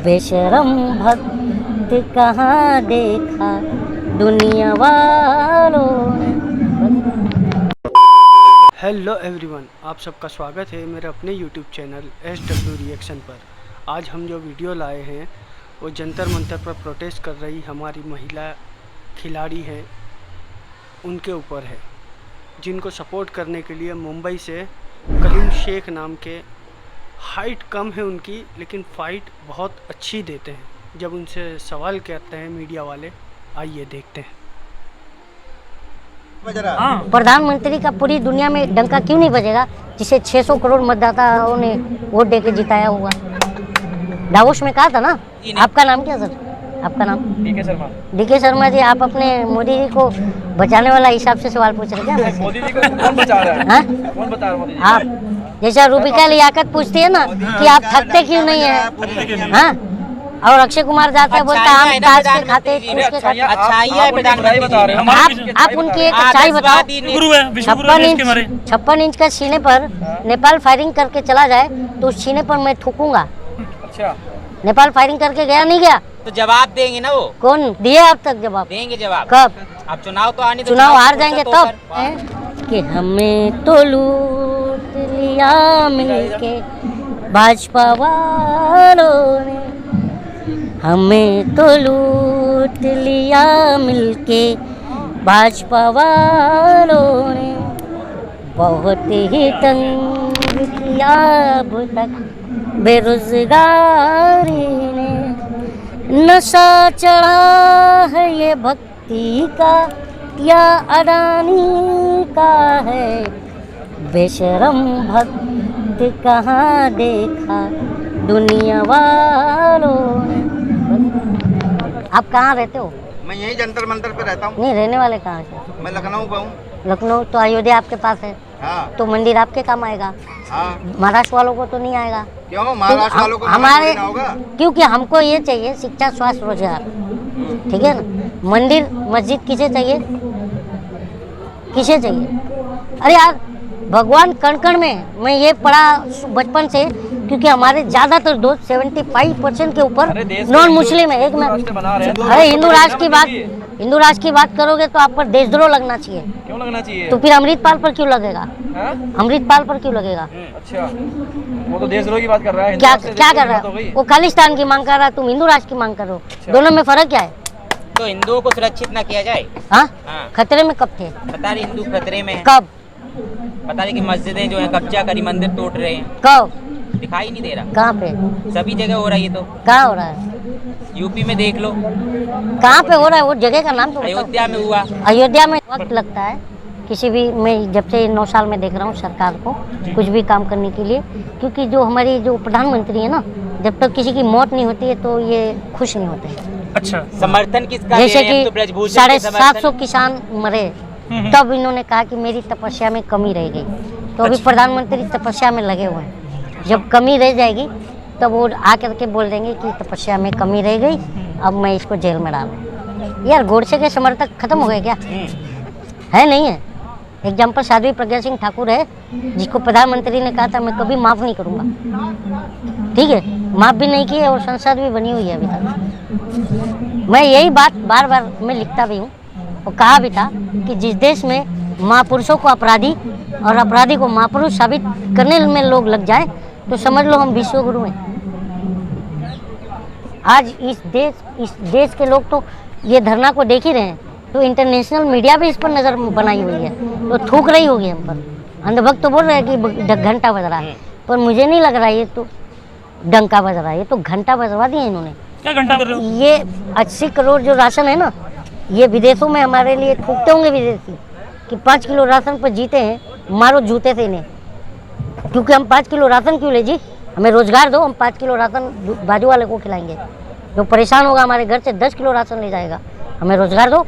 बेशरम भक्त कहाँ देखा दुनिया वालों ने। हेलो एवरीवन, आप सबका स्वागत है मेरे अपने यूट्यूब चैनल SW रिएक्शन पर। आज हम जो वीडियो लाए हैं वो जंतर मंतर पर प्रोटेस्ट कर रही हमारी महिला खिलाड़ी हैं उनके ऊपर है, जिनको सपोर्ट करने के लिए मुंबई से कलीम शेख नाम के, हाइट कम है उनकी लेकिन फाइट बहुत अच्छी देते हैं। जब उनसे सवाल करते हैं मीडिया वाले, आइए देखते हैं। प्रधानमंत्री का पूरी दुनिया में डंका क्यों नहीं बजेगा, जिसे 600 करोड़ मतदाताओं ने वोट देके जिताया हुआ। दावोस में कहा था ना। आपका नाम क्या सर? आपका नाम? डीके शर्मा। डीके शर्मा जी, आप अपने मोदी जी को बचाने वाला हिसाब से सवाल पूछ रहे क्या? मोदी जी को कौन बचा रहा है? हाँ? कौन बता रहा है मोदी जी? आप जैसा रूबिका लियाकत पूछती है ना कि आप थकते क्यों नहीं है, हाँ? और अक्षय कुमार जाता है बोलता है हम ताज के खाते आप उनकी एक अच्छाई बताओ। 56 इंच का सीने पर नेपाल फायरिंग करके चला जाए तो उस सीने पर मैं थूकूंगा। अच्छा, नेपाल फायरिंग करके गया नहीं गया तो जवाब देंगे ना वो। कौन दिए अब तक जवाब? देंगे जवाब। कब? अब चुनाव तो आने, चुनाव हार जाएंगे तब कि हमें तो लूट लिया मिलके भाजपा वालों ने, हमें तो लूट लिया मिलके भाजपा वालों ने, बहुत ही तंग किया अब तक बेरोजगारी ने, नशा चढ़ा है ये भक्ति का या अडानी का है, बेशरम भक्त कहाँ देखा दुनिया वालों ने। आप कहाँ रहते हो? मैं यही जंतर मंतर पे रहता हूँ। नहीं, रहने वाले कहाँ से? मैं लखनऊ पे हूँ। लखनऊ तो अयोध्या आपके पास है। हाँ। तो मंदिर आपके काम आएगा। हाँ। महाराष्ट्र वालों को तो नहीं आएगा। क्यों? महाराष्ट्र वालों को हमारे होगा? क्योंकि हमको ये चाहिए शिक्षा, स्वास्थ्य, रोजगार, ठीक है ना। मंदिर मस्जिद किसे चाहिए? किसे चाहिए? अरे यार, भगवान कण कण में, मैं ये पढ़ा बचपन से, क्योंकि हमारे ज्यादातर दोस्त 75% के ऊपर नॉन मुस्लिम है। एक में अरे हिंदू राष्ट्र की बात करोगे तो आप पर देशद्रोह लगना चाहिए। क्यों लगना चाहिए? तो फिर अमृतपाल पर क्यों लगेगा? अमृतपाल पर क्यों लगेगा? अच्छा, वो तो देशद्रोह की बात कर रहा है। क्या कर रहा है वो? खालिस्तान की मांग कर रहा है, तुम हिंदू राष्ट्र की मांग करो। अच्छा। दोनों में फर्क क्या है? तो हिंदुओं को सुरक्षित न किया जाए? हाँ, खतरे में कब थे? बता रही हिंदू खतरे में है। कब? बता रही कि मस्जिदें जो है कब्जा करी, मंदिर टूट रहे हैं। कब? दिखाई नहीं दे रहा। कहाँ पे? सभी जगह हो रहा है। ये तो कहाँ हो रहा है? यूपी में देख लो। कहाँ पे हो रहा है? वो जगह का नाम तो बताओ। अयोध्या में हुआ। अयोध्या में वक्त लगता है किसी भी, मैं जब से 9 साल में देख रहा हूँ सरकार को कुछ भी काम करने के लिए, क्योंकि जो हमारी जो प्रधानमंत्री है ना, जब तक किसी की मौत नहीं होती है तो ये खुश नहीं होते। अच्छा, समर्थन किसका? जैसे कि 750 किसान मरे, तब इन्होंने कहा कि मेरी तपस्या में कमी रह गई। तो अभी प्रधानमंत्री तपस्या में लगे हुए हैं। जब कमी रह जाएगी तब वो आकर के बोल देंगे कि तपस्या में कमी रह गई, अब मैं इसको जेल में डालूं। यार, गोडसे के समर्थक खत्म हो गए क्या? है नहीं है? एग्जाम्पल साध्वी प्रज्ञा सिंह ठाकुर है, जिसको प्रधानमंत्री ने कहा था मैं कभी माफ़ नहीं करूँगा, ठीक है, माफ़ भी नहीं की और संसद भी बनी हुई है अभी तक। मैं यही बात बार बार मैं लिखता भी हूँ और कहा भी था कि जिस देश में महापुरुषों को अपराधी और अपराधी को महापुरुष साबित करने में लोग लग जाए तो समझ लो हम विश्वगुरु हैं। आज इस देश के लोग तो ये धरना को देख ही रहे हैं, तो इंटरनेशनल मीडिया भी इस पर नज़र बनाई हुई है, तो थूक रही होगी हम पर। अंधभक्त तो बोल रहे हैं कि घंटा बज रहा है, पर मुझे नहीं लग रहा है ये तो डंका बज रहा है, ये तो घंटा बजवा दिया इन्होंने। क्या घंटा कर रहे हो? ये 80 करोड़ जो राशन है ना, ये विदेशों में हमारे लिए थूकते होंगे विदेशी कि 5 किलो राशन पर जीते हैं, मारो जूते से इन्हें। क्योंकि हम 5 किलो राशन क्यों ले जी? हमें रोजगार दो, हम 5 किलो राशन बाजू वाले को खिलाएंगे। जो परेशान होगा हमारे घर से 10 किलो राशन ले जाएगा, हमें रोजगार दो।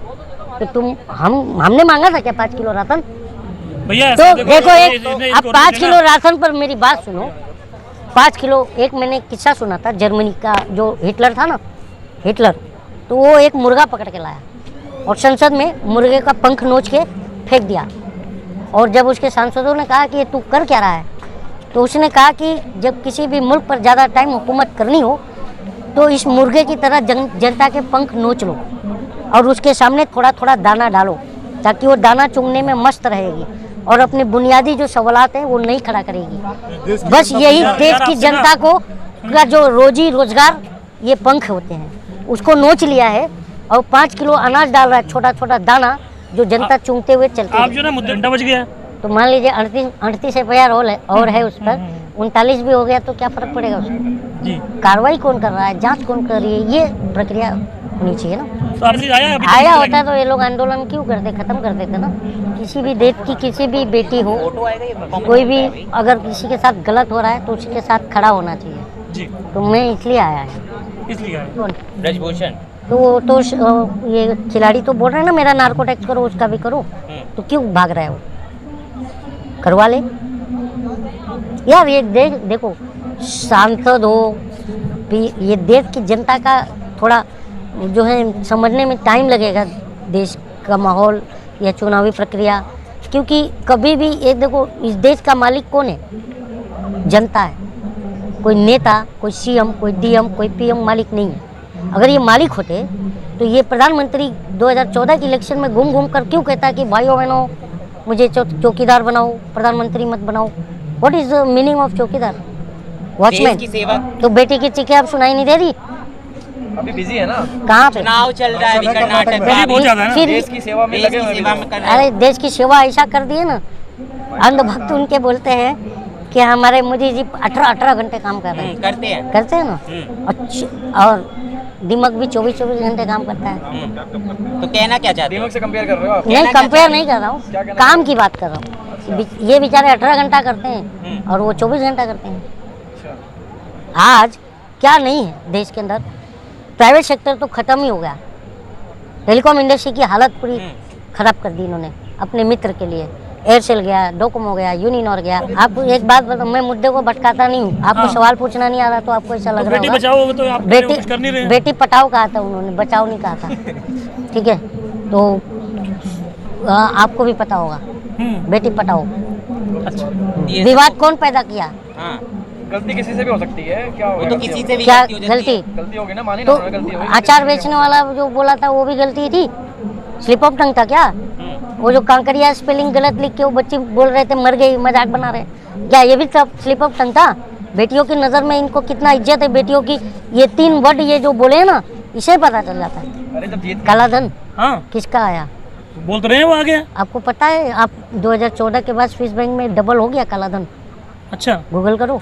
तो हमने मांगा था क्या 5 किलो राशन? तो देखो अब 5 किलो राशन पर मेरी बात सुनो। 5 किलो, एक मैंने किस्सा सुना था, जर्मनी का जो हिटलर था ना, हिटलर, तो वो एक मुर्गा पकड़ के लाया और संसद में मुर्गे का पंख नोच के फेंक दिया। और जब उसके सांसदों ने कहा कि ये तू कर क्या रहा है, तो उसने कहा कि जब किसी भी मुल्क पर ज़्यादा टाइम हुकूमत करनी हो तो इस मुर्गे की तरह जनता के पंख नोच लो और उसके सामने थोड़ा थोड़ा दाना डालो, ताकि वो दाना चुगने में मस्त रहेगी और अपने बुनियादी जो सवालात हैं वो नहीं खड़ा करेगी। बस यही देश की जनता को का जो रोजी रोजगार ये पंख होते हैं, उसको नोच लिया है और 5 किलो अनाज डाल रहा है, छोटा छोटा दाना, जो जनता चूंघते हुए चलती है। आप जो ना मुद्दा बच गया, तो मान लीजिए 38 FIR और है उस पर, 39 भी हो गया तो क्या फर्क पड़ेगा उसको? जी। कार्रवाई कौन कर रहा है, जांच कौन कर रही है, ये प्रक्रिया होनी चाहिए ना। तो आपने आया अभी आया होता तो ये लोग आंदोलन क्यों करते, खत्म कर देते ना। किसी भी देश की किसी भी बेटी हो, कोई भी अगर किसी के साथ गलत हो रहा है तो उसी के साथ खड़ा होना चाहिए। जी, तो मैं इसलिए आया है। इसलिए आया। कौन? ब्रजभूषण तो वो तो ये खिलाड़ी तो बोल रहे हैं ना मेरा नार्को टैक्स करो, उसका भी करो, तो क्यों भाग रहा है वो? करवा ले यार। ये देखो सांसद हो, ये देश की जनता का थोड़ा जो है समझने में टाइम लगेगा, देश का माहौल या चुनावी प्रक्रिया, क्योंकि कभी भी ये देखो इस देश का मालिक कौन है? जनता है। कोई नेता, कोई CM, कोई DM, कोई PM मालिक नहीं है। अगर ये मालिक होते तो ये प्रधानमंत्री 2014 के इलेक्शन में घूम घूम कर क्यों कहता कि भाइयों बहनों मुझे चौकीदार बनाओ, प्रधानमंत्री मत बनाओ? What is the meaning of चौकीदार? वॉचमैन की सेवा। तो बेटी की चीखें आप सुनाई नहीं दे रही? अभी बिजी है ना, कहाँ पे? चुनाव चल रहा है अभी कर्नाटक में। बहुत ज्यादा है ना। फिर देश की सेवा में देश लगे की हुए सेवा हैं में अभी कर रहे अरे देश की सेवा ऐसा कर दिए ना, अंधभक्त उनके बोलते हैं कि हमारे मोदी जी 18 घंटे काम कर रहे हैं। करते हैं ना। अच्छा, और दिमाग भी 24 घंटे काम करता है। तो कहना क्या चाहते दीमक से कंपेयर कर रहे हो आप? नहीं, कंपेयर नहीं कर रहा हूँ, काम की बात कर रहा हूँ। ये बेचारे 18 घंटा करते हैं और वो 24 घंटा करते हैं। आज क्या नहीं है देश के अंदर? प्राइवेट सेक्टर तो खत्म ही हो गया। टेलीकॉम इंडस्ट्री की हालत पूरी खराब कर दी इन्होंने अपने मित्र के लिए। एयरसेल गया, डोकोमो गया, यूनिनॉर गया। आपको एक बात बताओ, मैं मुद्दे को भटकाता नहीं हूँ। आपको सवाल पूछना नहीं आ रहा तो आपको ऐसा लग रहा बेटी होगा बचाओ तो आप कुछ कर नहीं रहे हैं। बेटी पटाओ कहा था उन्होंने, बचाओ नहीं कहा था। ठीक है, तो आपको भी पता होगा, बेटी पटाओ। अच्छा, विवाद कौन पैदा किया? हाँ, गलती किसी से भी हो सकती है, क्या वो तो किसी से भी क्या गलती हो जाती है। गलती? होगी ना, मानी तो ना, गलती होगी। अचार बेचने वाला जो बोला था वो भी गलती थी, स्लिप ऑफ टंग था क्या? वो जो कांकरिया स्पेलिंग गलत लिख के वो बच्चे बोल रहे थे मर गई, मजाक बना रहे, क्या ये भी स्लिप ऑफ टंग था? बेटियों की नज़र में इनको कितना इज्जत है बेटियों की, ये 3 वर्ड ये जो बोले हैं ना, इसे पता चल जाता है। अरे जब जीत काला धन हाँ किसका आया बोल तो रहे हैं वो आ गया। आपको पता है? आप 2014 के बाद स्विस बैंक में डबल हो गया काला धन, अच्छा, गूगल करो।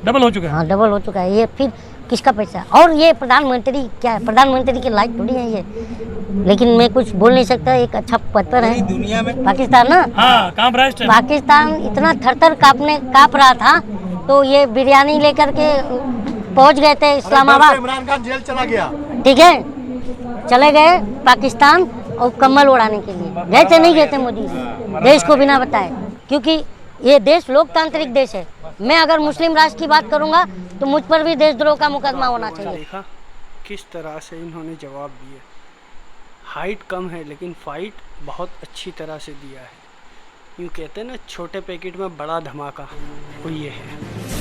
डबल हो चुका है। हाँ, डबल हो चुका है। ये फिर किसका पैसा? और ये प्रधानमंत्री क्या है? प्रधानमंत्री के लायक थोड़ी है ये, लेकिन मैं कुछ बोल नहीं सकता। एक अच्छा पद पर है दुनिया में पाकिस्तान ना, हाँ, काम राष्ट्र है। पाकिस्तान इतना थर-थर काँप रहा था तो ये बिरयानी लेकर के पहुंच गए थे इस्लामाबाद। इमरान खान जेल चला गया। ठीक है, चले गए पाकिस्तान और कम्बल उड़ाने के लिए। गए थे नहीं गए थे मोदी जी देश को बिना बताए, क्योंकि ये देश लोकतांत्रिक देश है। मैं अगर मुस्लिम राष्ट्र की बात करूंगा तो मुझ पर भी देशद्रोह का मुकदमा होना चाहिए। देखा किस तरह से इन्होंने जवाब दिए। हाइट कम है लेकिन फाइट बहुत अच्छी तरह से दिया है। यूँ कहते हैं ना, छोटे पैकेट में बड़ा धमाका, वो ये है।